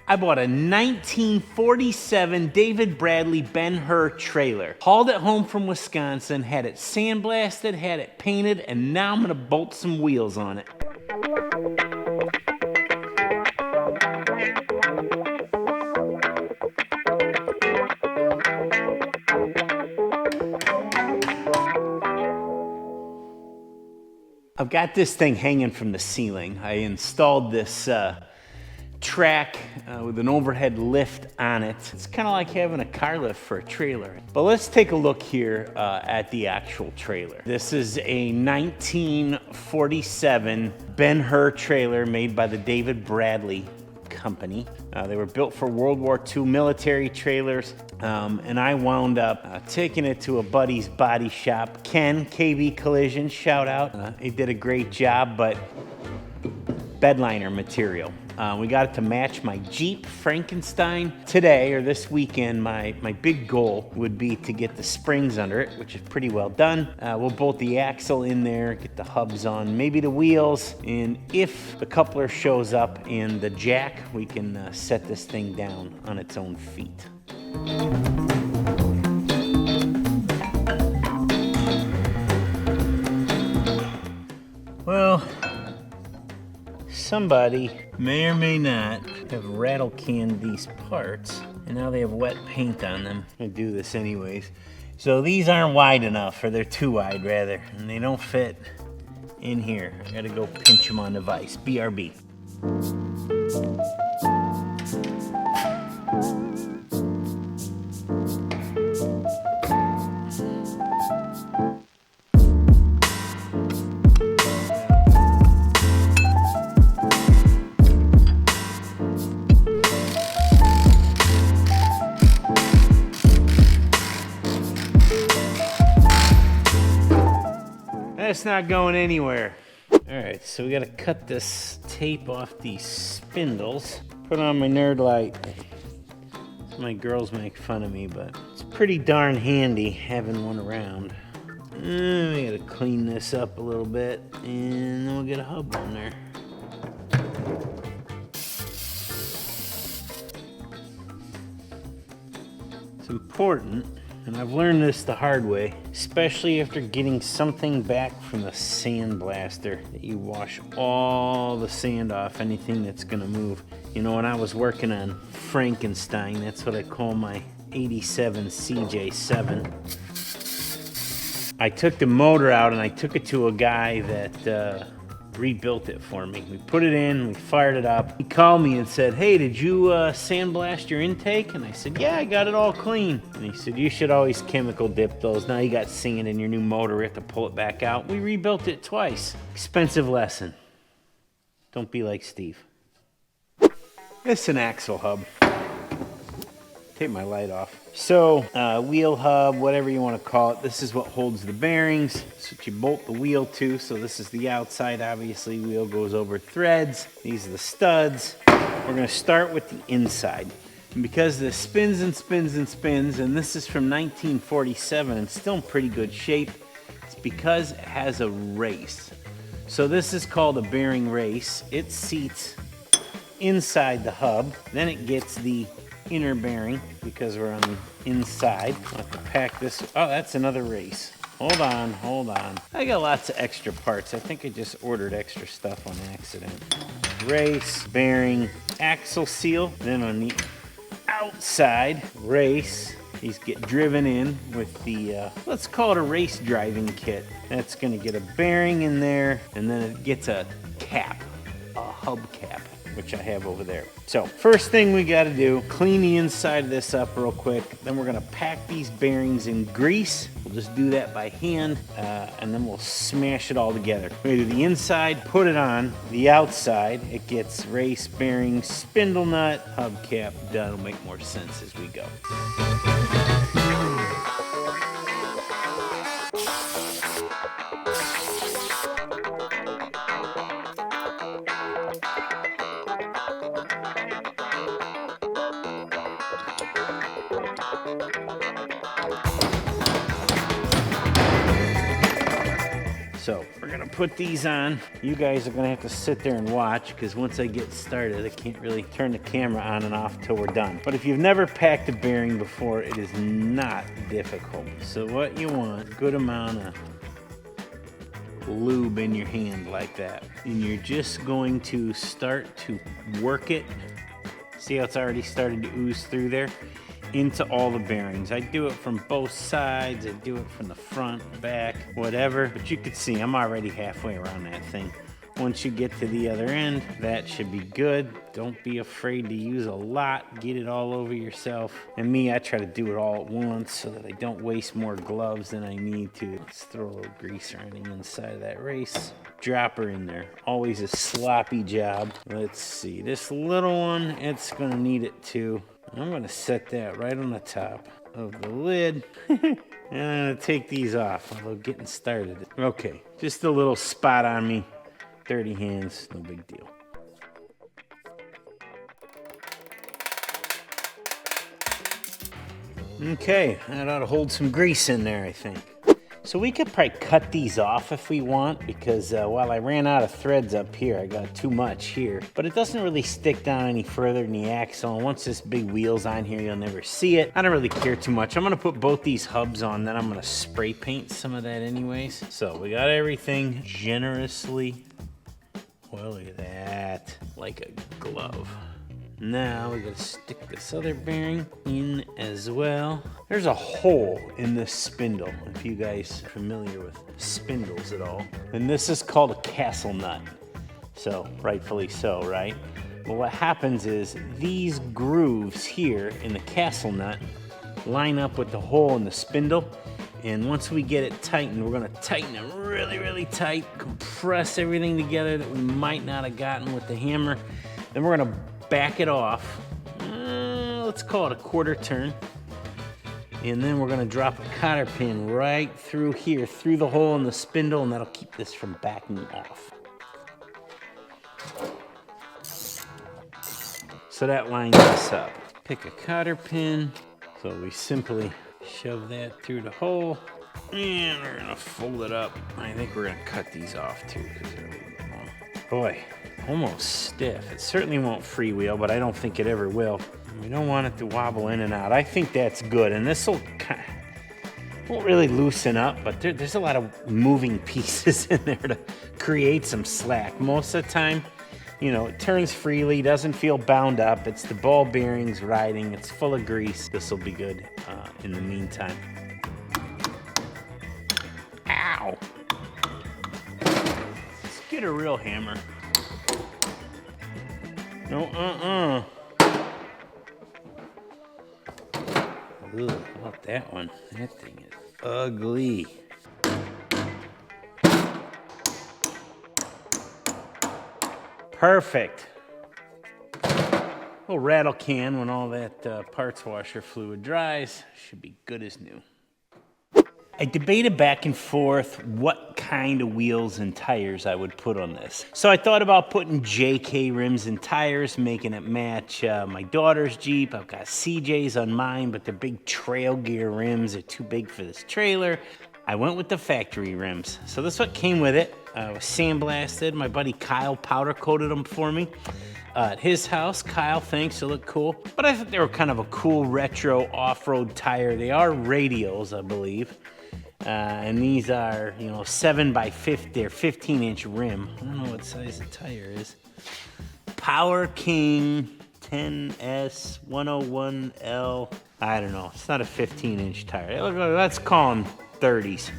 I bought a 1947 David Bradley Ben-Hur trailer. Hauled it home from Wisconsin, had it sandblasted, had it painted, and now I'm gonna bolt some wheels on it. I've got this thing hanging from the ceiling. I installed this track with an overhead lift on it. It's kind of like having a car lift for a trailer. But let's take a look here at the actual trailer. This is a 1947 Ben-Hur trailer made by the David Bradley Company. They were built for World War II military trailers, and I wound up taking it to a buddy's body shop, Ken, KB Collision, shout out. He did a great job, but bedliner material. We got it to match my Jeep Frankenstein. Today, or this weekend, my big goal would be to get the springs under it, which is pretty well done. We'll bolt the axle in there, get the hubs on, maybe the wheels, and if the coupler shows up and the jack, we can set this thing down on its own feet. Well, somebody may or may not have rattle canned these parts, and now they have wet paint on them. I do this anyways. So these aren't wide enough, or they're too wide rather, and they don't fit in here. I gotta go pinch them on the vise. BRB. That's not going anywhere. All right, so we gotta cut this tape off these spindles. Put on my nerd light. My girls make fun of me, but it's pretty darn handy having one around. We gotta clean this up a little bit, and then we'll get a hub on there. It's important, and I've learned this the hard way, especially after getting something back from the sandblaster, that you wash all the sand off, anything that's gonna move. You know, when I was working on Frankenstein, that's what I call my 87 CJ7. I took the motor out and I took it to a guy that rebuilt it for me. We put it in, we fired it up. He called me and said, "Hey, did you sandblast your intake?" And I said, "Yeah, I got it all clean." And he said, "You should always chemical dip those. Now you got sand in your new motor, we have to pull it back out." We rebuilt it twice. Expensive lesson. Don't be like Steve. It's an axle hub. Take my light off. So, wheel hub, whatever you want to call it. This is what holds the bearings. It's what you bolt the wheel to. So this is the outside, obviously. Wheel goes over threads. These are the studs. We're going to start with the inside. And because this spins and spins and spins, and this is from 1947 and still in pretty good shape, it's because it has a race. So this is called a bearing race. It seats inside the hub. Then it gets the inner bearing because we're on the inside. I'll have to pack this. Oh, that's another race. Hold on, hold on. I got lots of extra parts. I think I just ordered extra stuff on accident. Race, bearing, axle seal. Then on the outside, race. These get driven in with the, let's call it a race driving kit. That's gonna get a bearing in there, and then it gets a cap, a hub cap, which I have over there. So first thing we gotta do, clean the inside of this up real quick. Then we're gonna pack these bearings in grease. We'll just do that by hand, and then we'll smash it all together. We do the inside, put it on. The outside, it gets race, bearing, spindle nut, hubcap. That'll make more sense as we go. So we're gonna put these on. You guys are gonna have to sit there and watch, because once I get started, I can't really turn the camera on and off till we're done. But if you've never packed a bearing before, it is not difficult. So what you want, a good amount of lube in your hand like that. And you're just going to start to work it. See how it's already started to ooze through there? Into all the bearings. I do it from both sides. I do it from the front, back, whatever. But you can see I'm already halfway around that thing. Once you get to the other end, that should be good. Don't be afraid to use a lot. Get it all over yourself. And me, I try to do it all at once so that I don't waste more gloves than I need to. Let's throw a little grease on the inside of that race. Drop her in there. Always a sloppy job. Let's see. This little one, it's gonna need it too. I'm gonna set that right on the top of the lid. And I'm gonna take these off, although getting started. Okay, just a little spot on me. Dirty hands, no big deal. Okay, that ought to hold some grease in there, I think. So we could probably cut these off if we want, because while I ran out of threads up here, I got too much here. But it doesn't really stick down any further than the axle. And once this big wheel's on here, you'll never see it. I don't really care too much. I'm gonna put both these hubs on, then I'm gonna spray paint some of that anyways. So we got everything generously. Well, look at that, like a glove. Now we gotta stick this other bearing in as well. There's a hole in this spindle, if you guys are familiar with spindles at all. And this is called a castle nut. So, rightfully so, right? Well, what happens is these grooves here in the castle nut line up with the hole in the spindle. And once we get it tightened, we're gonna tighten it really, really tight, compress everything together that we might not have gotten with the hammer. Then we're gonna back it off, let's call it a quarter turn. And then we're gonna drop a cotter pin right through here, through the hole in the spindle, and that'll keep this from backing off. So that lines us up. Pick a cotter pin. So we simply shove that through the hole, and we're gonna fold it up. I think we're gonna cut these off too, because they're a little bit long. Boy, almost stiff. It certainly won't freewheel, but I don't think it ever will. We don't want it to wobble in and out. I think that's good, and this won't really loosen up, but there's a lot of moving pieces in there to create some slack. Most of the time, you know, it turns freely, doesn't feel bound up. It's the ball bearings riding. It's full of grease. This will be good in the meantime. Ow! Let's get a real hammer. No, Ooh, how about that one? That thing is ugly. Perfect. Little rattle can when all that parts washer fluid dries. Should be good as new. I debated back and forth what kind of wheels and tires I would put on this. So I thought about putting JK rims and tires, making it match my daughter's Jeep. I've got CJs on mine, but the big trail gear rims are too big for this trailer. I went with the factory rims. So this is what came with it. It was sandblasted. My buddy Kyle powder coated them for me. At his house, Kyle, thanks, they look cool. But I thought they were kind of a cool retro off-road tire. They are radials, I believe. And these are, 7x50, they're 15-inch rim. I don't know what size the tire is. Power King 10S 101L. I don't know, it's not a 15-inch tire. Let's call them 30s.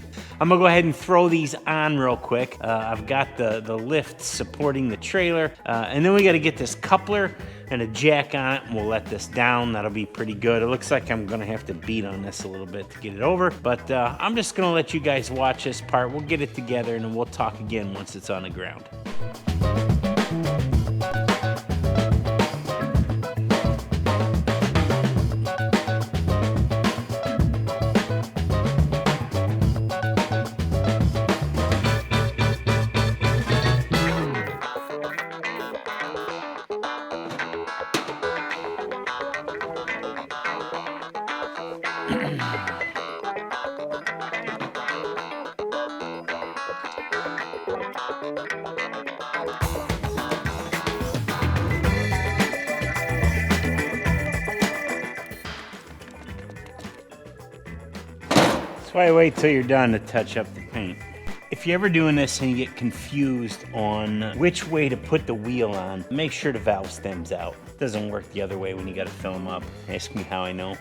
I'm gonna go ahead and throw these on real quick. I've got the lift supporting the trailer, and then we gotta get this coupler and a jack on it, and we'll let this down. That'll be pretty good. It looks like I'm gonna have to beat on this a little bit to get it over, but I'm just gonna let you guys watch this part. We'll get it together, and then we'll talk again once it's on the ground. That's why I wait till you're done to touch up the paint. If you're ever doing this and you get confused on which way to put the wheel on, make sure the valve stem's out. It doesn't work the other way when you gotta fill them up. Ask me how I know.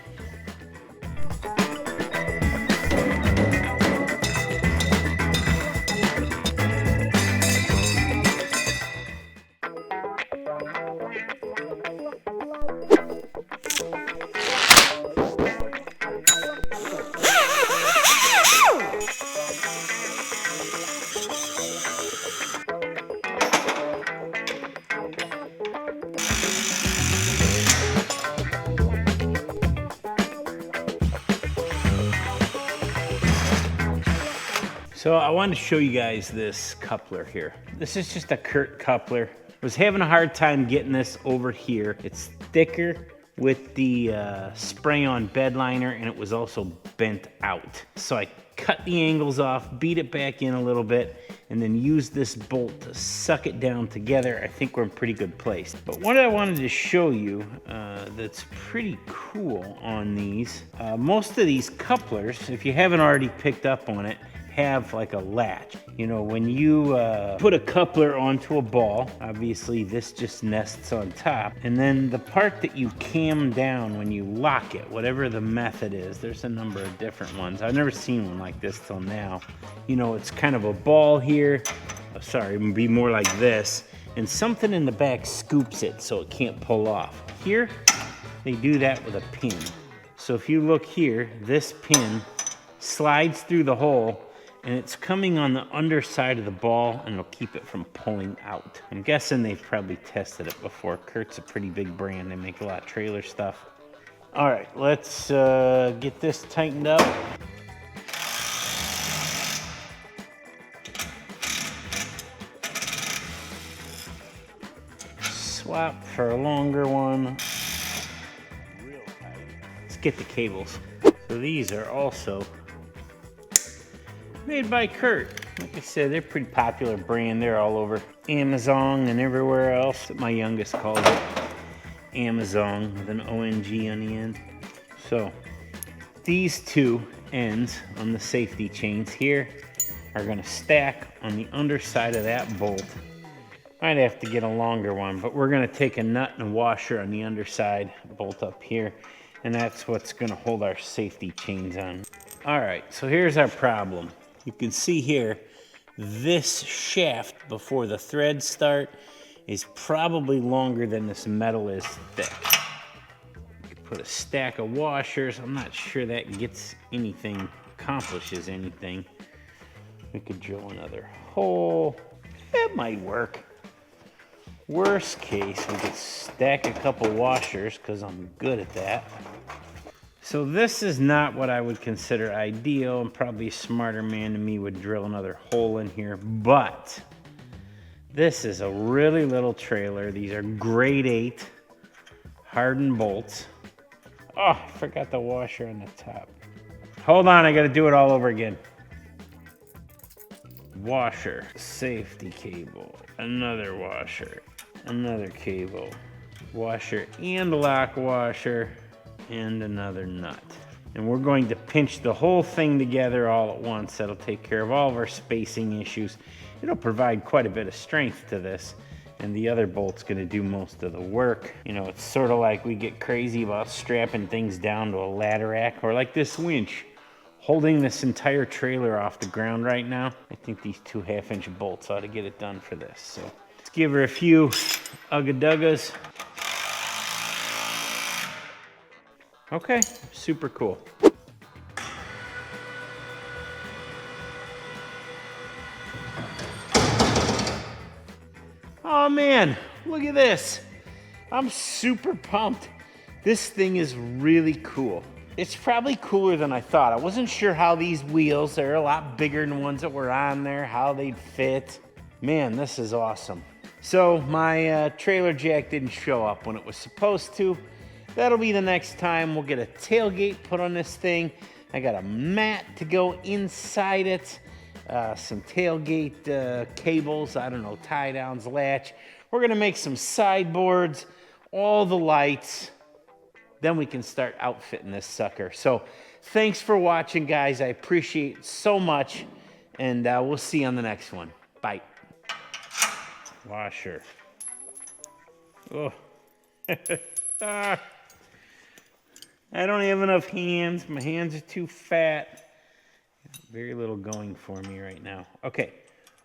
So I wanted to show you guys this coupler here. This is just a Kurt coupler. I was having a hard time getting this over here. It's thicker with the spray-on bed liner, and it was also bent out. So I cut the angles off, beat it back in a little bit, and then use this bolt to suck it down together. I think we're in pretty good place. But what I wanted to show you that's pretty cool on these, most of these couplers, if you haven't already picked up on it, have like a latch. You know, when you put a coupler onto a ball, obviously this just nests on top, and then the part that you cam down when you lock it, whatever the method is, there's a number of different ones. I've never seen one like this till now. You know, it's kind of a ball here, sorry, it would be more like this, and something in the back scoops it so it can't pull off. Here, they do that with a pin. So if you look here, this pin slides through the hole, and it's coming on the underside of the ball, and it'll keep it from pulling out. I'm guessing they've probably tested it before. Kurt's a pretty big brand. They make a lot of trailer stuff. All right, let's get this tightened up. Swap for a longer one. Real tight. Let's get the cables. So these are also made by Kurt. Like I said, they're a pretty popular brand. They're all over Amazon and everywhere else. My youngest calls it Amazon with an ONG on the end. So these two ends on the safety chains here are going to stack on the underside of that bolt. Might have to get a longer one, but we're going to take a nut and a washer on the underside, bolt up here, and that's what's going to hold our safety chains on. All right, so here's our problem. You can see here, this shaft before the threads start is probably longer than this metal is thick. You could put a stack of washers. I'm not sure that gets anything, accomplishes anything. We could drill another hole. That might work. Worst case, we could stack a couple washers because I'm good at that. So this is not what I would consider ideal, and probably a smarter man than me would drill another hole in here, but this is a really little trailer. These are grade 8 hardened bolts. Oh, I forgot the washer on the top. Hold on, I gotta do it all over again. Washer, safety cable, another washer, another cable, washer and lock washer, and another nut. And we're going to pinch the whole thing together all at once. That'll take care of all of our spacing issues. It'll provide quite a bit of strength to this, and the other bolt's gonna do most of the work. You know, it's sort of like we get crazy about strapping things down to a ladder rack, or like this winch holding this entire trailer off the ground right now. I think these 2 1/2-inch bolts ought to get it done for this. So let's give her a few ugga-duggas. Okay, super cool. Oh man, look at this. I'm super pumped. This thing is really cool. It's probably cooler than I thought. I wasn't sure how these wheels, they're a lot bigger than the ones that were on there, how they'd fit. Man, this is awesome. So my trailer jack didn't show up when it was supposed to. That'll be the next time. We'll get a tailgate put on this thing. I got a mat to go inside it. Some tailgate cables, I don't know, tie downs, latch. We're gonna make some sideboards, all the lights. Then we can start outfitting this sucker. So thanks for watching, guys. I appreciate it so much. And we'll see you on the next one. Bye. Washer. Oh. I don't have enough hands. My hands are too fat. Very little going for me right now. Okay.